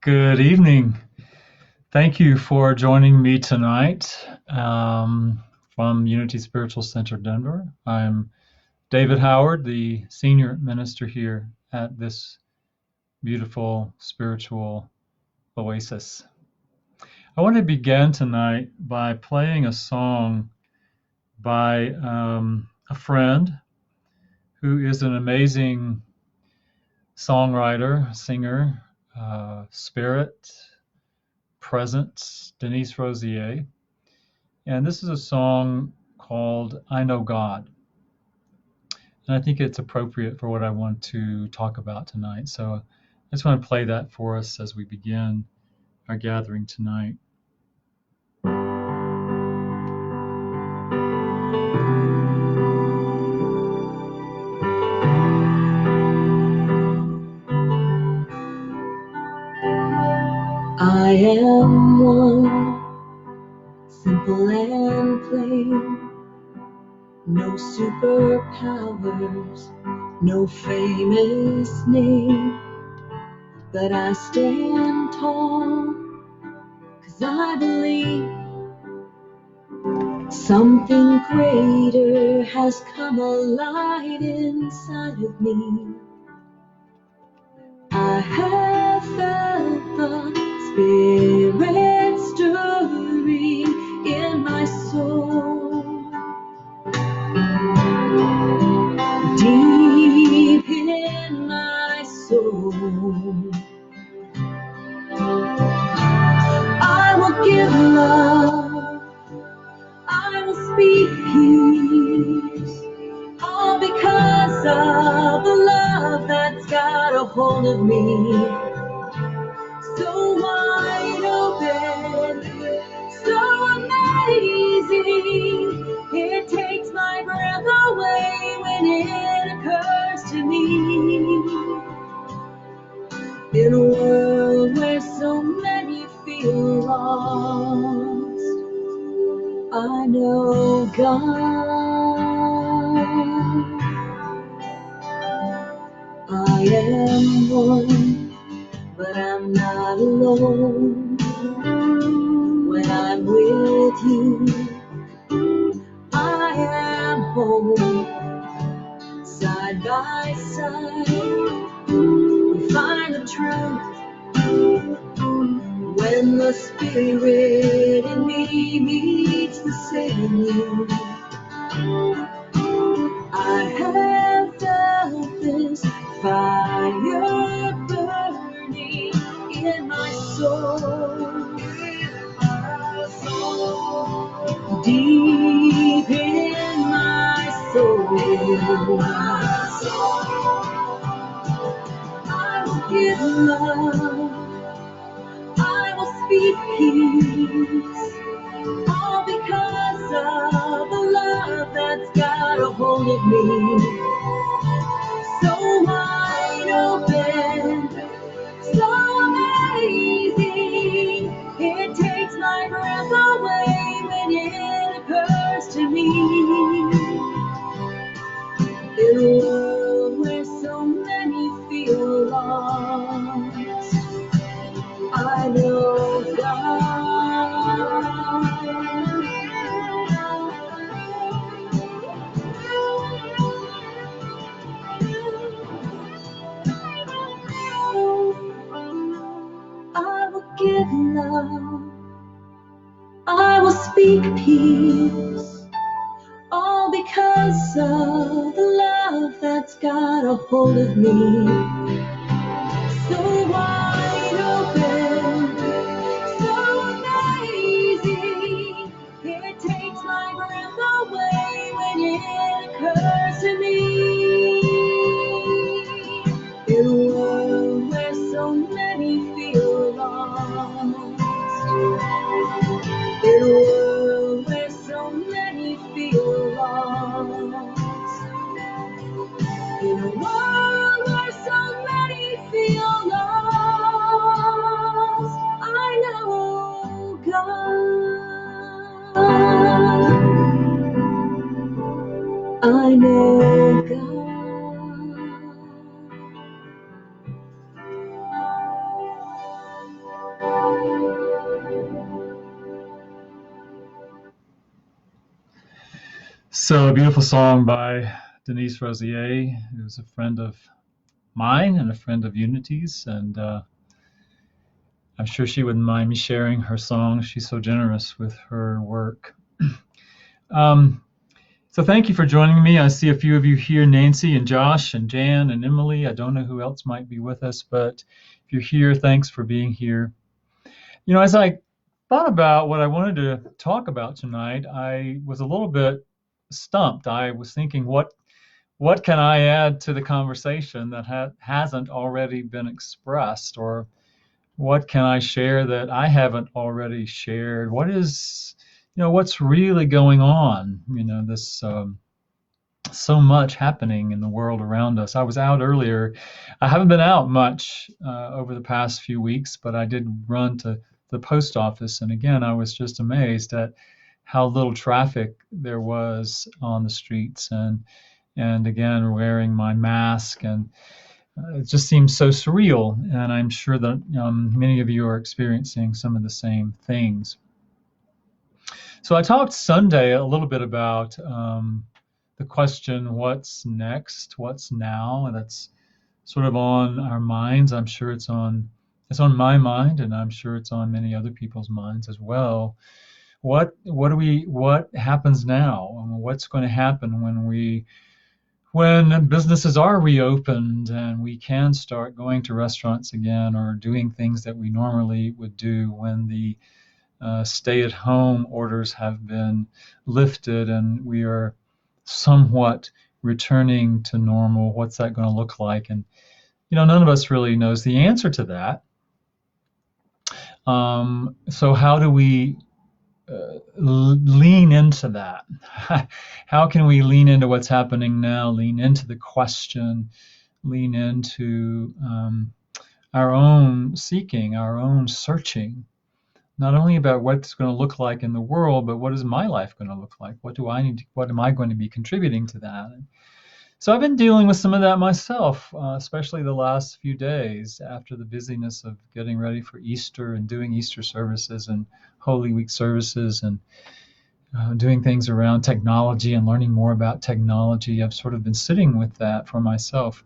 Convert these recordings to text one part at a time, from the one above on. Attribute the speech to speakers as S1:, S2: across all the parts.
S1: Good evening. Thank you for joining me tonight from Unity Spiritual Center, Denver. I'm David Howard, the senior minister here at this beautiful spiritual oasis. I want to begin tonight by playing a song by a friend who is an amazing songwriter, singer, spirit, presence, Denise Rosier. And this is a song called I Know God. And I think it's appropriate for what I want to talk about tonight. So I just want to play that for us as we begin our gathering tonight.
S2: I am one, simple and plain, no superpowers, no famous name, but I stand tall, 'cause I believe something greater has come alive inside of me. I have felt the Spirit stirring in my soul, deep in my soul. I will give love, I will speak peace, all because of the love that's got a hold of me. So wide open, so amazing, it takes my breath away when it occurs to me. In a world where so many feel lost, I know God. I am one, but I'm not alone. When I'm with you, I am home. Side by side, we find the truth. When the Spirit in me meets the sinew, I have felt this fire burning in my soul, deep in my soul. I will give love, I will speak peace, all because of the love that's got a hold of me. So wide open, so amazing, it takes my breath away when it occurs to me. In a world where so many feel lost, I know God. I will give love, I will speak peace, all because of the love that's got a hold of me. So wide open, so amazing, it takes my breath away when it occurs to me. In a world where so many feel lost, in a world where so many feel lost, in a world where so many feel lost, I know God. I know God.
S1: So, a beautiful song by Denise Rosier, who's a friend of mine and a friend of Unity's, and I'm sure she wouldn't mind me sharing her song. She's so generous with her work. Um, so, thank you for joining me. I see a few of you here, Nancy and Josh and Jan and Emily. I don't know who else might be with us, but if you're here, thanks for being here. You know, as I thought about what I wanted to talk about tonight, I was a little bit stumped. I was thinking, what can I add to the conversation that hasn't already been expressed, or what can I share that I haven't already shared? What is, what's really going on? This so much happening in the world around us. I was out earlier. I haven't been out much over the past few weeks, but I did run to the post office, and again, I was just amazed at how little traffic there was on the streets, and again, wearing my mask, and it just seems so surreal. And I'm sure that many of you are experiencing some of the same things. So I talked Sunday a little bit about the question, what's next? What's now? And that's sort of on our minds. I'm sure it's on my mind, and I'm sure it's on many other people's minds as well. What happens now? What's going to happen when businesses are reopened and we can start going to restaurants again, or doing things that we normally would do when the stay-at-home orders have been lifted and we are somewhat returning to normal? What's that going to look like? And none of us really knows the answer to that. So how do we lean into that? How can we lean into what's happening now, lean into the question, lean into our own seeking, our own searching, not only about what's going to look like in the world, but what is my life going to look like? What am I going to be contributing to that? And so I've been dealing with some of that myself, especially the last few days after the busyness of getting ready for Easter and doing Easter services and Holy Week services, and doing things around technology and learning more about technology. I've sort of been sitting with that for myself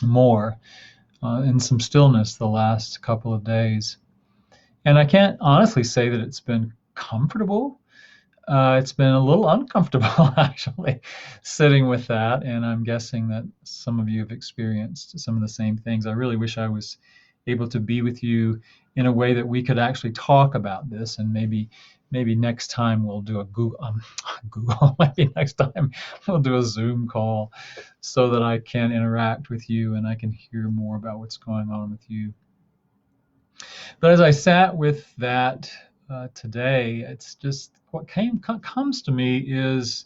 S1: more in some stillness the last couple of days. And I can't honestly say that it's been comfortable. It's been a little uncomfortable, actually, sitting with that. And I'm guessing that some of you have experienced some of the same things. I really wish I was able to be with you in a way that we could actually talk about this. And maybe next time we'll do a Google. Maybe next time we'll do a Zoom call so that I can interact with you and I can hear more about what's going on with you. But as I sat with that today, it's just what comes to me is,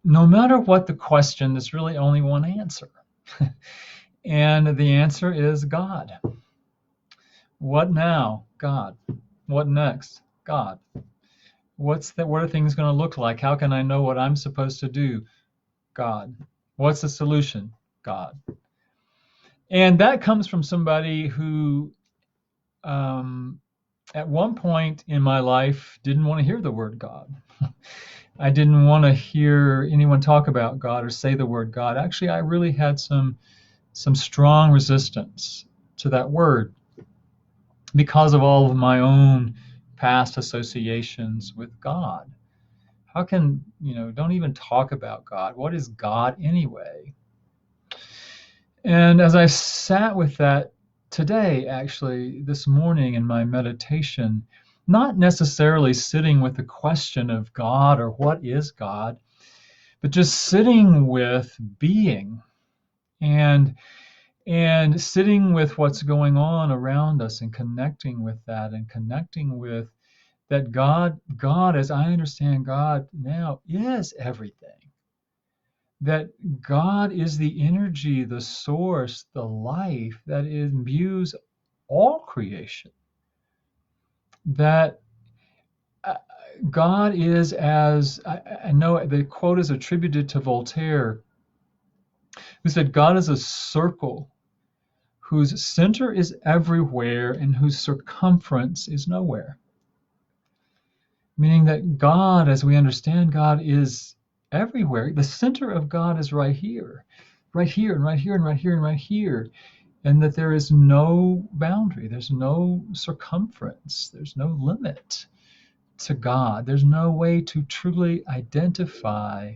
S1: no matter what the question, there's really only one answer. And the answer is God. What now? God. What next? God. What are things going to look like? How can I know what I'm supposed to do? God. What's the solution? God. And that comes from somebody who at one point in my life didn't want to hear the word God. I didn't want to hear anyone talk about God or say the word God. Actually, I really had some strong resistance to that word because of all of my own past associations with God. How can, don't even talk about God. What is God anyway? And as I sat with that today, actually, this morning in my meditation, not necessarily sitting with the question of God or what is God, but just sitting with being and sitting with what's going on around us and connecting with that, and connecting with that God, as I understand God now, is everything. That God is the energy, the source, the life that imbues all creation. That God is, as I know the quote is attributed to Voltaire, who said, God is a circle whose center is everywhere and whose circumference is nowhere. meaning that God, as we understand God, is everywhere. The center of God is right here, right here, and right here, and right here, and right here. And that there is no boundary, there's no circumference, there's no limit to God. There's no way to truly identify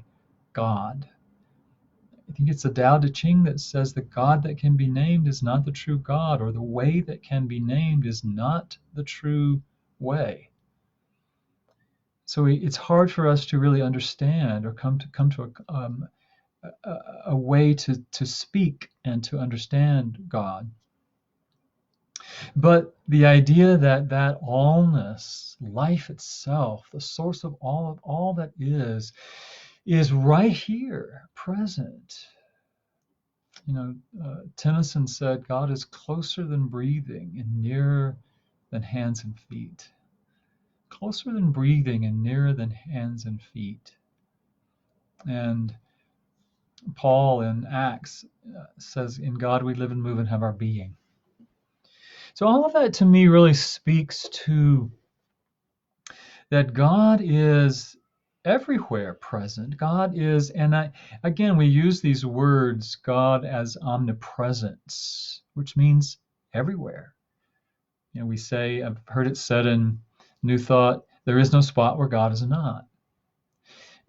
S1: God. I think it's the Tao Te Ching that says the God that can be named is not the true God, or the way that can be named is not the true way. So it's hard for us to really understand or come to a way to speak and to understand God. But the idea that allness, life itself, the source of all that is right here, present. Tennyson said, God is closer than breathing and nearer than hands and feet. Closer than breathing and nearer than hands and feet. And Paul in Acts says, in God we live and move and have our being. So all of that to me really speaks to that God is everywhere present. God is, and again, we use these words, God as omnipresence, which means everywhere. We say, I've heard it said in New Thought, there is no spot where God is not.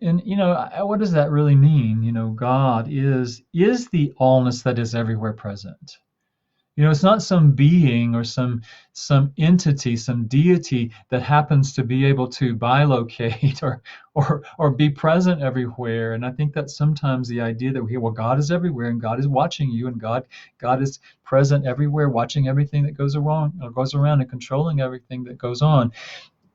S1: And, what does that really mean? God is the allness that is everywhere present. It's not some being or some entity, some deity that happens to be able to bilocate or be present everywhere. And I think that's sometimes the idea that we hear, well, God is everywhere and God is watching you, and God is present everywhere, watching everything that goes around and controlling everything that goes on.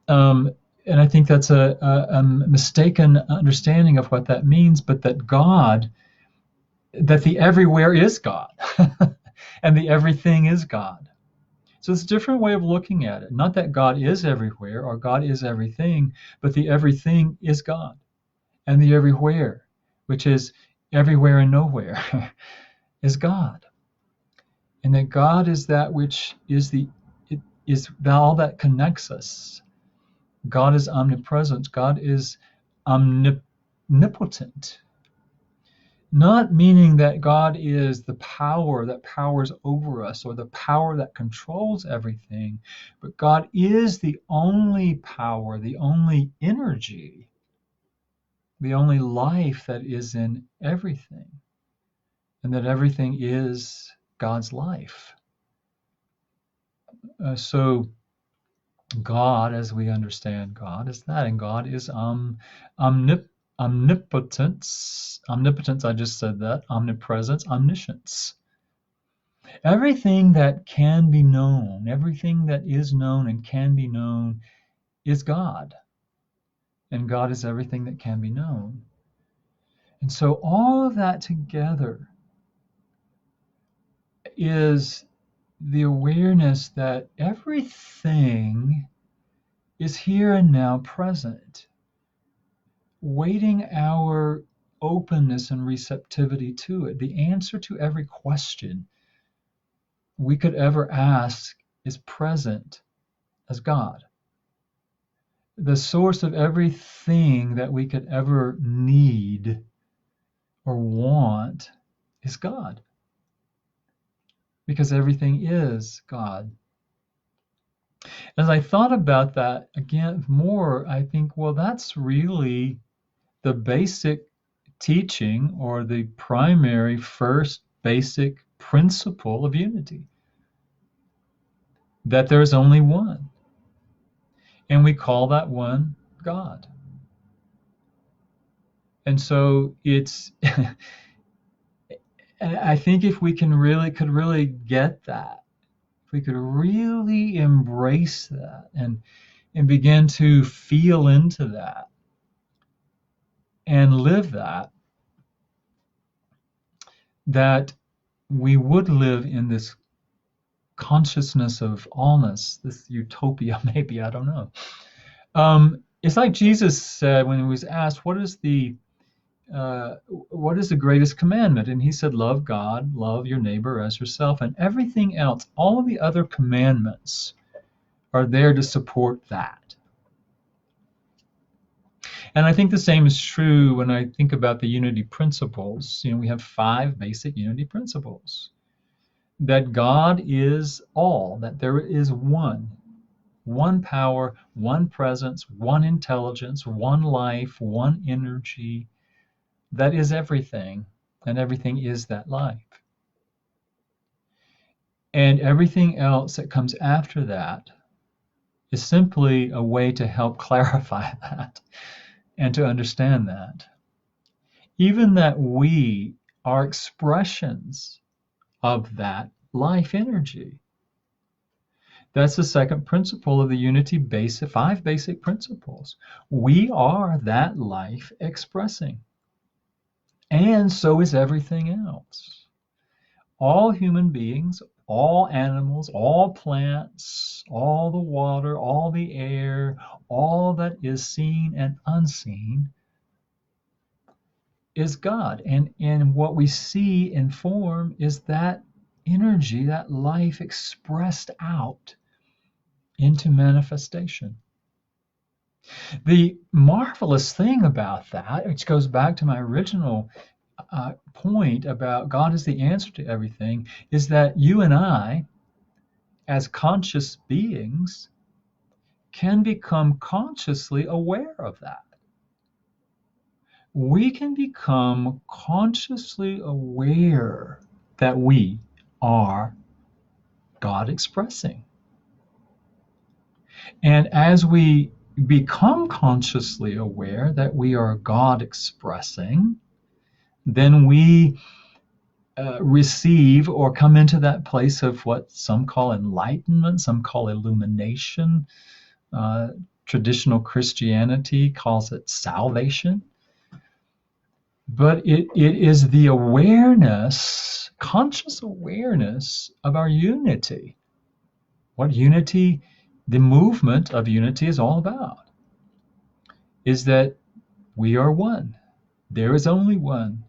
S1: And I think that's a mistaken understanding of what that means, but that the everywhere is God. And the everything is God. So it's a different way of looking at it. Not that God is everywhere or God is everything, but the everything is God. And the everywhere, which is everywhere and nowhere, is God. And that God is that which is all that connects us. God is omnipresent. God is omnipotent. Not meaning that God is the power that powers over us or the power that controls everything, but God is the only power, the only energy, the only life that is in everything, and that everything is God's life. So God, as we understand God, is that, and God is omnipotence. Omnipotence, I just said that. Omnipresence, omniscience. Everything that can be known, everything that is known and can be known is God. And God is everything that can be known. And so all of that together is the awareness that everything is here and now present, waiting our openness and receptivity to it. The answer to every question we could ever ask is present as God. The source of everything that we could ever need or want is God, because everything is God. As I thought about that again more, I think, well, that's really the basic teaching or the primary first basic principle of unity, that there's only one. And we call that one God. And so it's, I think if we could really get that, if we could really embrace that and begin to feel into that and live that we would live in this consciousness of allness, this utopia, maybe, I don't know. It's like Jesus said when he was asked, what is the greatest commandment? And he said, love God, love your neighbor as yourself, and everything else, all of the other commandments are there to support that. And I think the same is true when I think about the unity principles. We have 5 basic unity principles. That God is all, that there is one power, one presence, one intelligence, one life, one energy that is everything, and everything is that life. And everything else that comes after that is simply a way to help clarify that and to understand that. Even that we are expressions of that life energy. That's the second principle of the unity 5 basic principles. We are that life expressing. And so is everything else. All human beings, all animals, all plants, all the water, all the air, all that is seen and unseen is God. And what we see in form is that energy, that life expressed out into manifestation. The marvelous thing about that, which goes back to my original point about God is the answer to everything, is that you and I, as conscious beings, can become consciously aware of that. We can become consciously aware that we are God expressing. And as we become consciously aware that we are God expressing, then we receive or come into that place of what some call enlightenment, some call illumination. Traditional Christianity calls it salvation. But it is the awareness, conscious awareness of our unity. What unity, the movement of unity is all about, is that we are one. There is only one.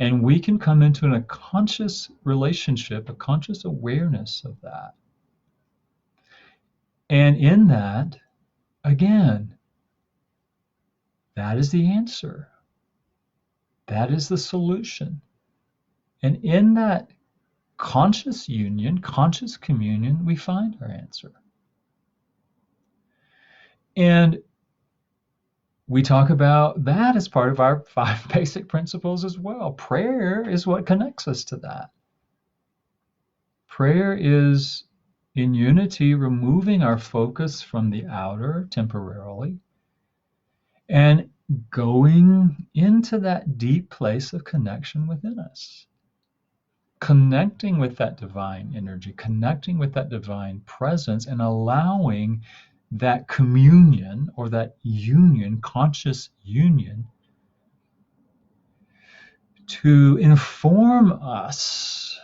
S1: And we can come into a conscious relationship, a conscious awareness of that. And in that, again, that is the answer. That is the solution. And in that conscious union, conscious communion, we find our answer. And we talk about that as part of our 5 basic principles as well. Prayer is what connects us to that. Prayer is in unity, removing our focus from the outer temporarily and going into that deep place of connection within us. Connecting with that divine energy, connecting with that divine presence, and allowing that communion or that union, conscious union, to inform us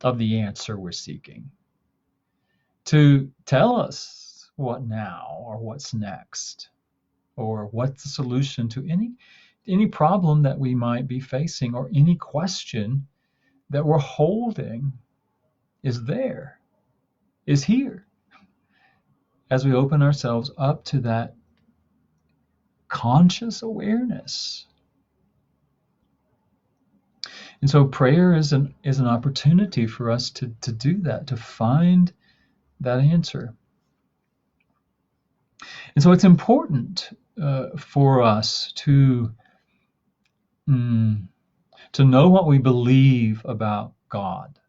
S1: of the answer we're seeking, to tell us what now or what's next, or what's the solution to any problem that we might be facing, or any question that we're holding is here, as we open ourselves up to that conscious awareness. And so prayer is an opportunity for us to do that, to find that answer. And so it's important for us to know what we believe about God,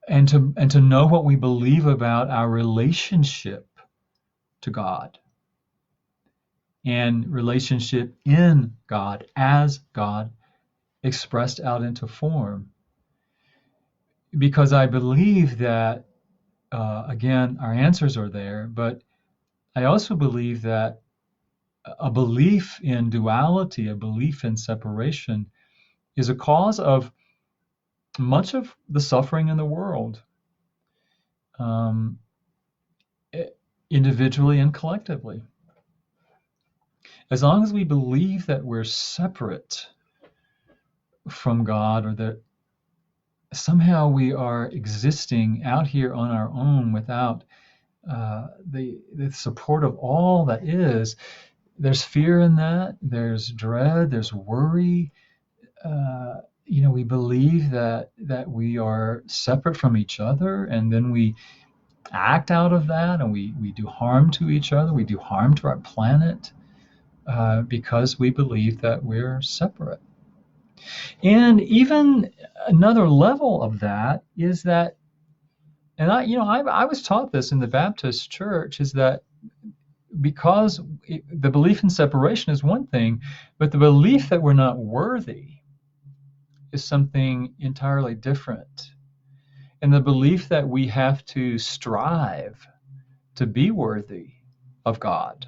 S1: and to know what we believe about our relationship to God and relationship in God as God expressed out into form. Because I believe that, again, our answers are there, but I also believe that a belief in duality, a belief in separation, is a cause of much of the suffering in the world, individually and collectively. As long as we believe that we're separate from God, or that somehow we are existing out here on our own without the support of all that is. There's fear in that. There's dread. There's worry. We believe that we are separate from each other, and then we act out of that, and we do harm to each other. We do harm to our planet because we believe that we're separate. And even another level of that is that, and I was taught this in the Baptist church, is that because the belief in separation is one thing, but the belief that we're not worthy is something entirely different. And the belief that we have to strive to be worthy of God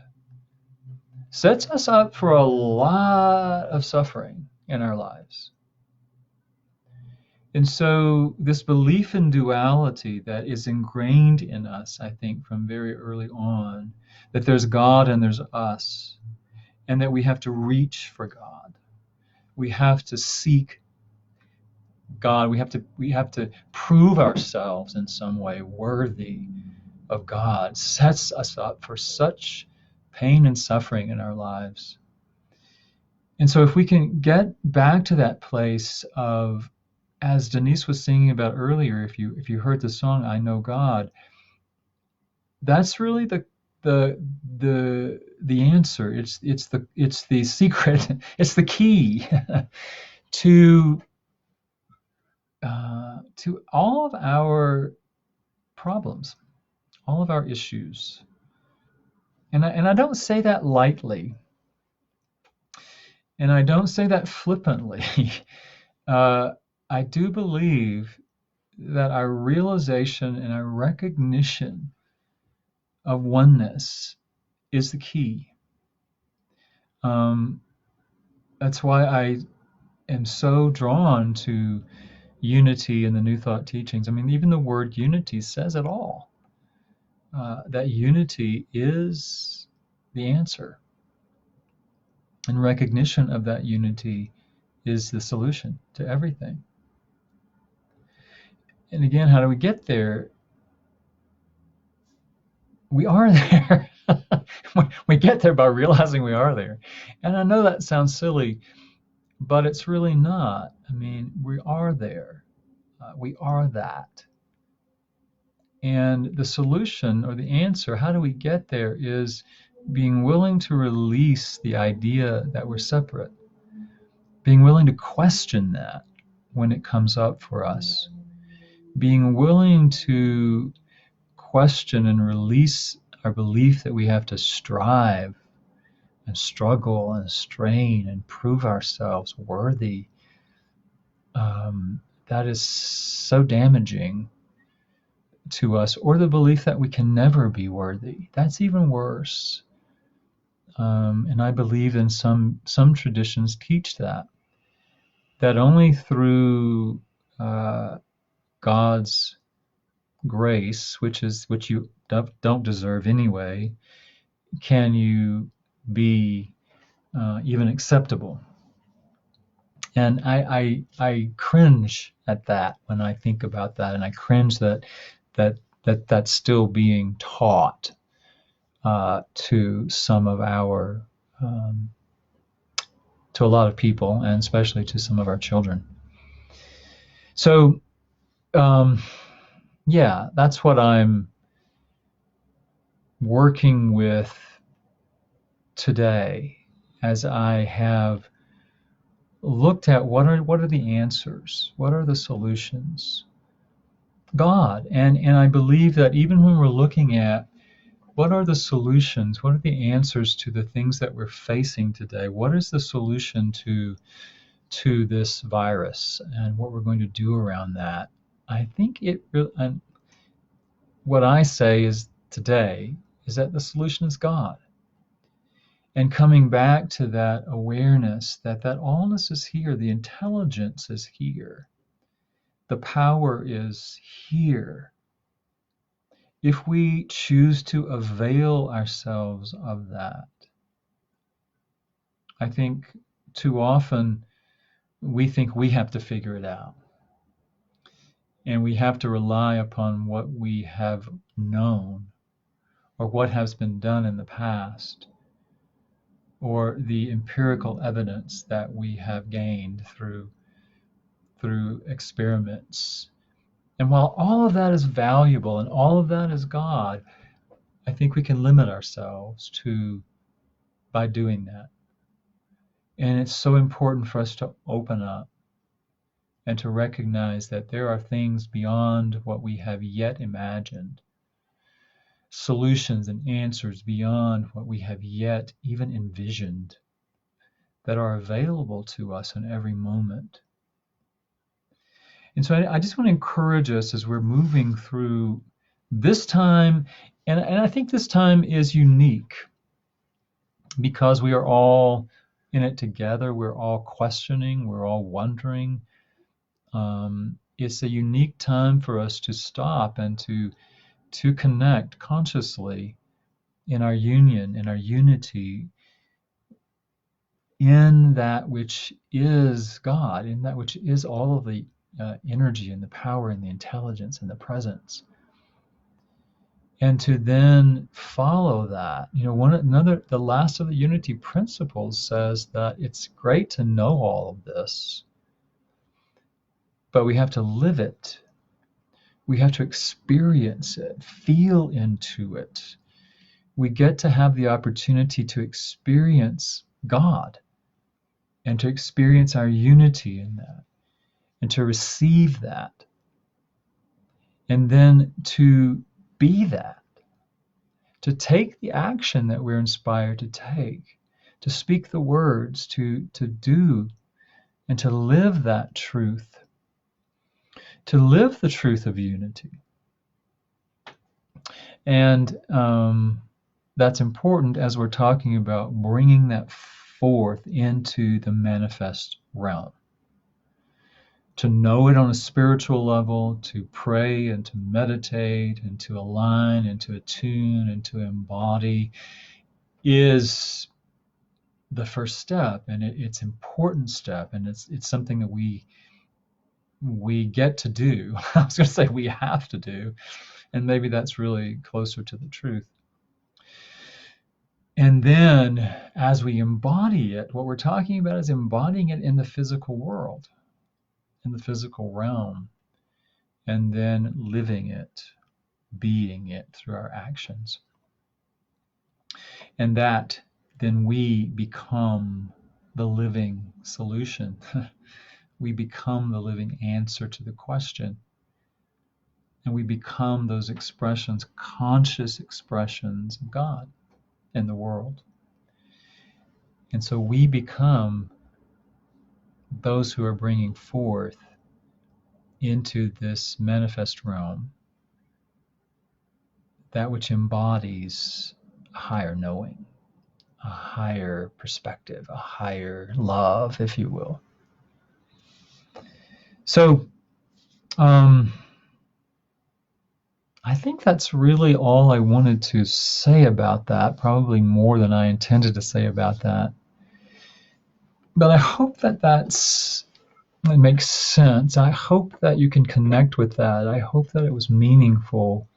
S1: sets us up for a lot of suffering in our lives. And so this belief in duality that is ingrained in us, I think, from very early on, that there's God and there's us, and that we have to reach for God. We have to seek God. We have to prove ourselves in some way worthy of God, sets us up for such pain and suffering in our lives. And so if we can get back to that place of, as Denise was singing about earlier, if you heard the song "I Know God," that's really the answer. It's the secret. It's the key to all of our problems, all of our issues. And I don't say that lightly, and I don't say that flippantly. I do believe that our realization and our recognition of oneness is the key. That's why I am so drawn to unity in the New Thought teachings. I mean, even the word unity says it all. That unity is the answer. And recognition of that unity is the solution to everything. And again, how do we get there? We are there. We get there by realizing we are there. And I know that sounds silly, but it's really not. I mean, we are there. We are that. And the solution or the answer, how do we get there, is being willing to release the idea that we're separate, being willing to question that when it comes up for us, being willing to question and release our belief that we have to strive and struggle and strain and prove ourselves worthy. That is so damaging to us. Or the belief that we can never be worthy. That's even worse. And I believe in some traditions teach that only through God's grace, which you don't deserve anyway, can you be even acceptable. And I cringe at that when I think about that, and I cringe that's still being taught to some of our to a lot of people, and especially to some of our children. So that's what I'm working with today, as I have looked at what are the answers, what are the solutions. God. And I believe that even when we're looking at what are the solutions, what are the answers to the things that we're facing today, what is the solution to this virus and what we're going to do around that, I think what I say is today is that the solution is God. And coming back to that awareness that allness is here, the intelligence is here, the power is here. If we choose to avail ourselves of that, I think too often we think we have to figure it out. And we have to rely upon what we have known or what has been done in the past, or the empirical evidence that we have gained through experiments. And while all of that is valuable and all of that is God, I think we can limit ourselves by doing that. And it's so important for us to open up and to recognize that there are things beyond what we have yet imagined, solutions and answers beyond what we have yet even envisioned, that are available to us in every moment. And so I just want to encourage us as we're moving through this time, and I think this time is unique because we are all in it together. We're all questioning, we're all wondering. It's a unique time for us to stop and to connect consciously in our union, in our unity, in that which is God, in that which is all of the energy and the power and the intelligence and the presence. And to then follow that. The last of the unity principles says that it's great to know all of this, but we have to live it. We have to experience it, feel into it. We get to have the opportunity to experience God and to experience our unity in that and to receive that. And then to be that, to take the action that we're inspired to take, to speak the words, to do, and to live that truth, to live the truth of unity. And that's important as we're talking about bringing that forth into the manifest realm. To know it on a spiritual level, to pray and to meditate and to align and to attune and to embody is the first step, and it's an important step, and it's something that we get to do. I was going to say we have to do, and maybe that's really closer to the truth. And then as we embody it, what we're talking about is embodying it in the physical world, in the physical realm, and then living it, being it through our actions. And that then we become the living solution. We become the living answer to the question. And we become those expressions, conscious expressions of God in the world. And so we become those who are bringing forth into this manifest realm that which embodies a higher knowing, a higher perspective, a higher love, if you will. So I think that's really all I wanted to say about that, probably more than I intended to say about that. But I hope that it makes sense. I hope that you can connect with that. I hope that it was meaningful.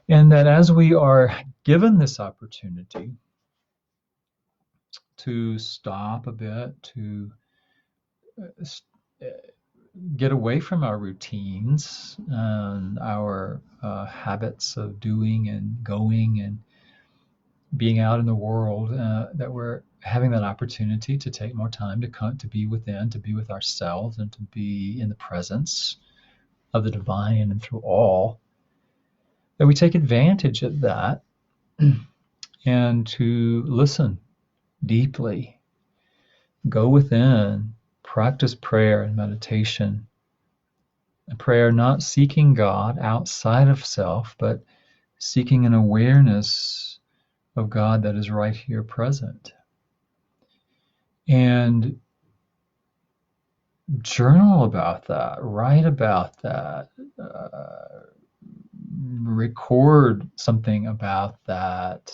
S1: And that as we are given this opportunity to stop a bit, to get away from our routines and our habits of doing and going and being out in the world, that we're having that opportunity to take more time to be within, to be with ourselves, and to be in the presence of the divine and through all, that we take advantage of that and to listen deeply, go within, practice prayer and meditation. A prayer not seeking God outside of self, but seeking an awareness of God that is right here present. And journal about that, write about that, record something about that,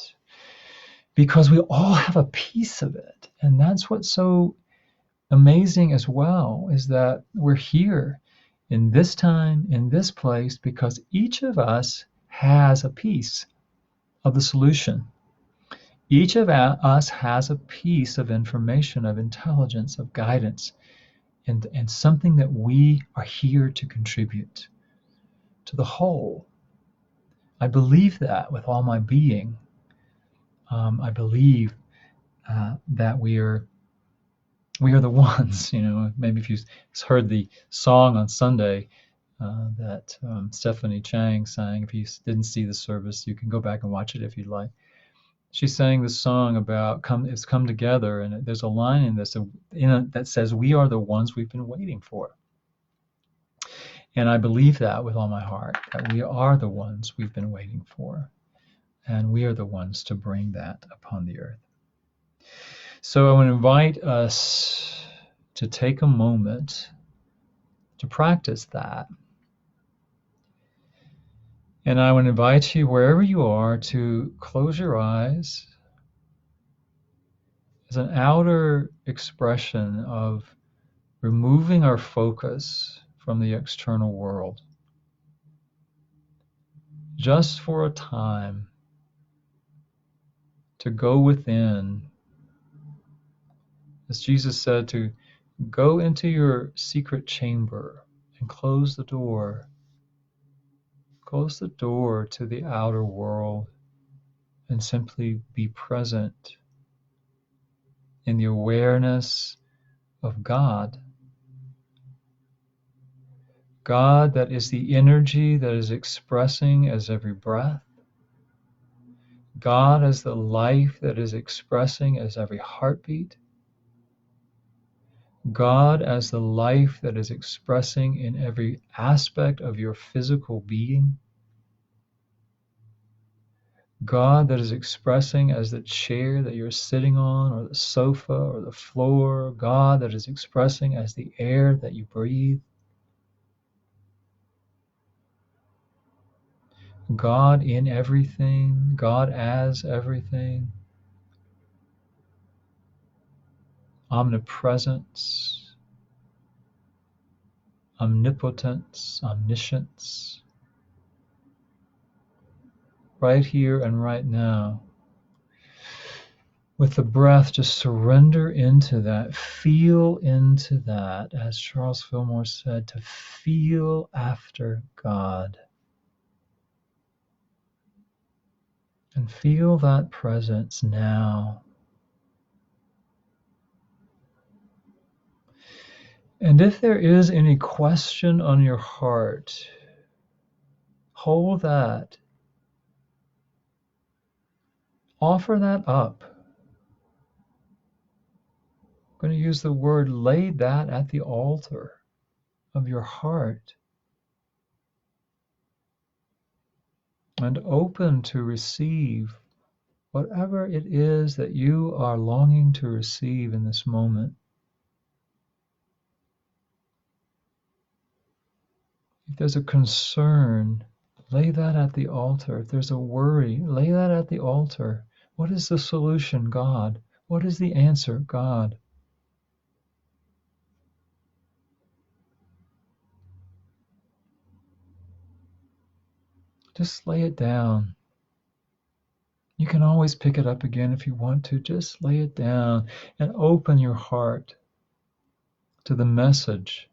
S1: because we all have a piece of it. And that's what's so amazing as well, is that we're here in this time, in this place, because each of us has a piece of the solution. Each of us has a piece of information, of intelligence, of guidance, and something that we are here to contribute to the whole. I believe that with all my being. I believe that we are the ones. Maybe if you heard the song on Sunday that Stephanie Chang sang, if you didn't see the service, you can go back and watch it if you'd like. She sang the song about come together, and there's a line in this that says, "We are the ones we've been waiting for." And I believe that with all my heart, that we are the ones we've been waiting for, and we are the ones to bring that upon the earth. So I want to invite us to take a moment to practice that. And I want to invite you, wherever you are, to close your eyes as an outer expression of removing our focus from the external world, just for a time, to go within. As Jesus said, to go into your secret chamber and close the door. Close the door to the outer world and simply be present in the awareness of God. God that is the energy that is expressing as every breath. God as the life that is expressing as every heartbeat. God as the life that is expressing in every aspect of your physical being. God that is expressing as the chair that you're sitting on, or the sofa, or the floor. God that is expressing as the air that you breathe. God in everything, God as everything. Omnipresence, omnipotence, omniscience. Right here and right now. With the breath, just surrender into that, feel into that, as Charles Fillmore said, to feel after God. And feel that presence now. And if there is any question on your heart, hold that. Offer that up. I'm going to use the word, lay that at the altar of your heart. And open to receive whatever it is that you are longing to receive in this moment. If there's a concern, lay that at the altar. If there's a worry, lay that at the altar. What is the solution, God? What is the answer, God? Just lay it down. You can always pick it up again if you want to. Just lay it down and open your heart to the message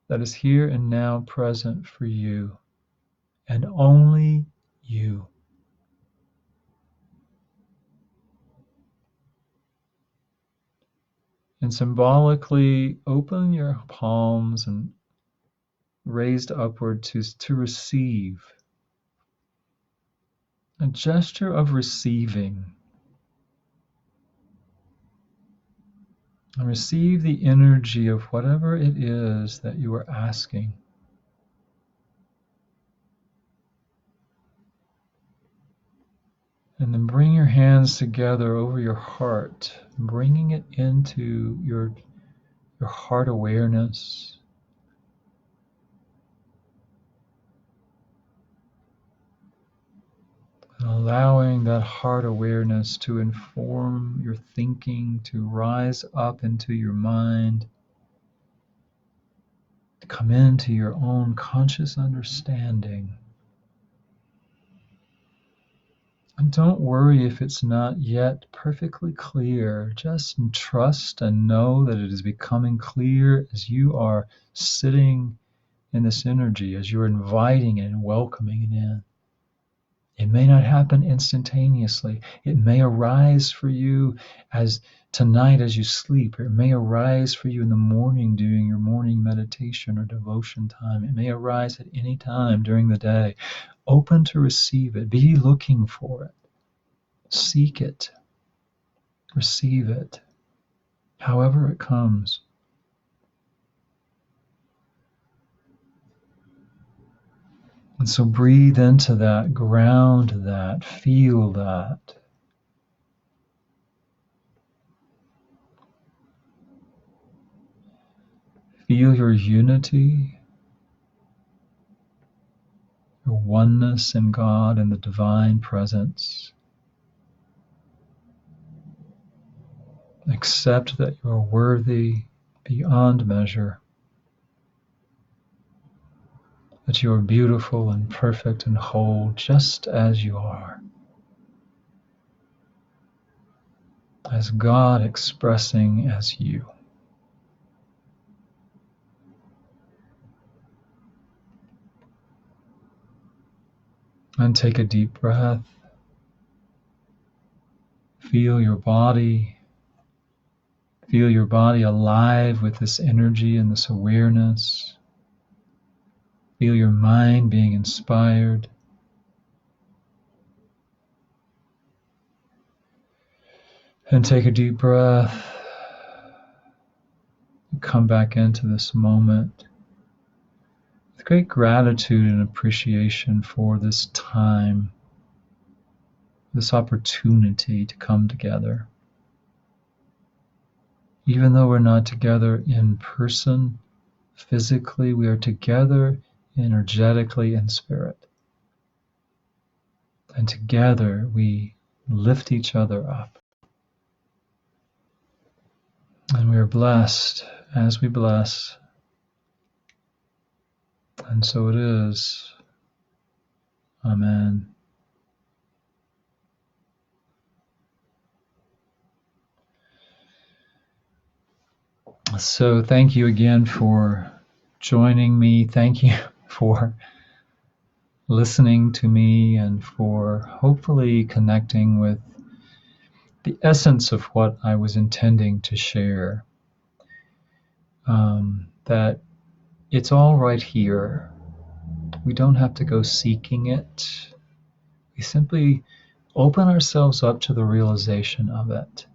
S1: that is here and now present for you, and only you. And symbolically open your palms and raised upward to receive. A gesture of receiving. And receive the energy of whatever it is that you are asking. And then bring your hands together over your heart, bringing it into your heart awareness. And allowing that heart awareness to inform your thinking, to rise up into your mind, to come into your own conscious understanding. And don't worry if it's not yet perfectly clear. Just trust and know that it is becoming clear as you are sitting in this energy, as you're inviting it and welcoming it in. It may not happen instantaneously. It may arise for you as tonight as you sleep. It may arise for you in the morning during your morning meditation or devotion time. It may arise at any time during the day. Open to receive it. Be looking for it. Seek it. Receive it. However it comes. And so breathe into that, ground that, feel that. Feel your unity, your oneness in God and the divine presence. Accept that you are worthy beyond measure, that you are beautiful and perfect and whole just as you are. As God expressing as you. And take a deep breath. Feel your body. Feel your body alive with this energy and this awareness. Feel your mind being inspired. And take a deep breath. Come back into this moment with great gratitude and appreciation for this time, this opportunity to come together. Even though we're not together in person, physically, we are together energetically in spirit. And together we lift each other up. And we are blessed as we bless. And so it is. Amen. So thank you again for joining me. Thank you for listening to me and for hopefully connecting with the essence of what I was intending to share. That it's all right here. We don't have to go seeking it. We simply open ourselves up to the realization of it.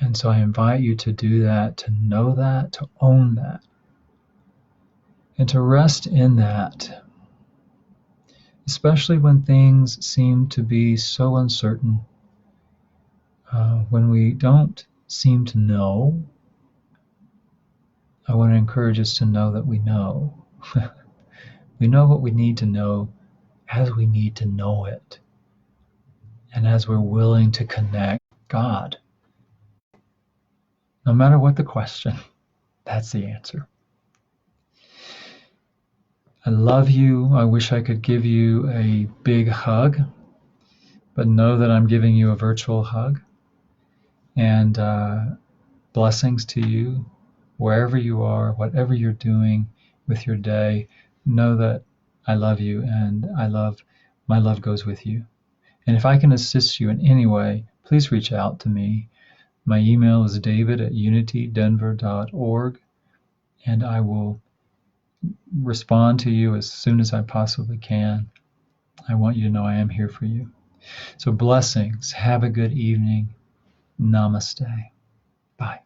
S1: And so I invite you to do that, to know that, to own that, and to rest in that, especially when things seem to be so uncertain, when we don't seem to know. I want to encourage us to know that we know. We know what we need to know as we need to know it, and as we're willing to connect God. No matter what the question, that's the answer. I love you. I wish I could give you a big hug, but know that I'm giving you a virtual hug. And blessings to you, wherever you are, whatever you're doing with your day. Know that I love you, and my love goes with you. And if I can assist you in any way, please reach out to me. My email is david@unitydenver.org, and I will respond to you as soon as I possibly can. I want you to know I am here for you. So blessings. Have a good evening. Namaste. Bye.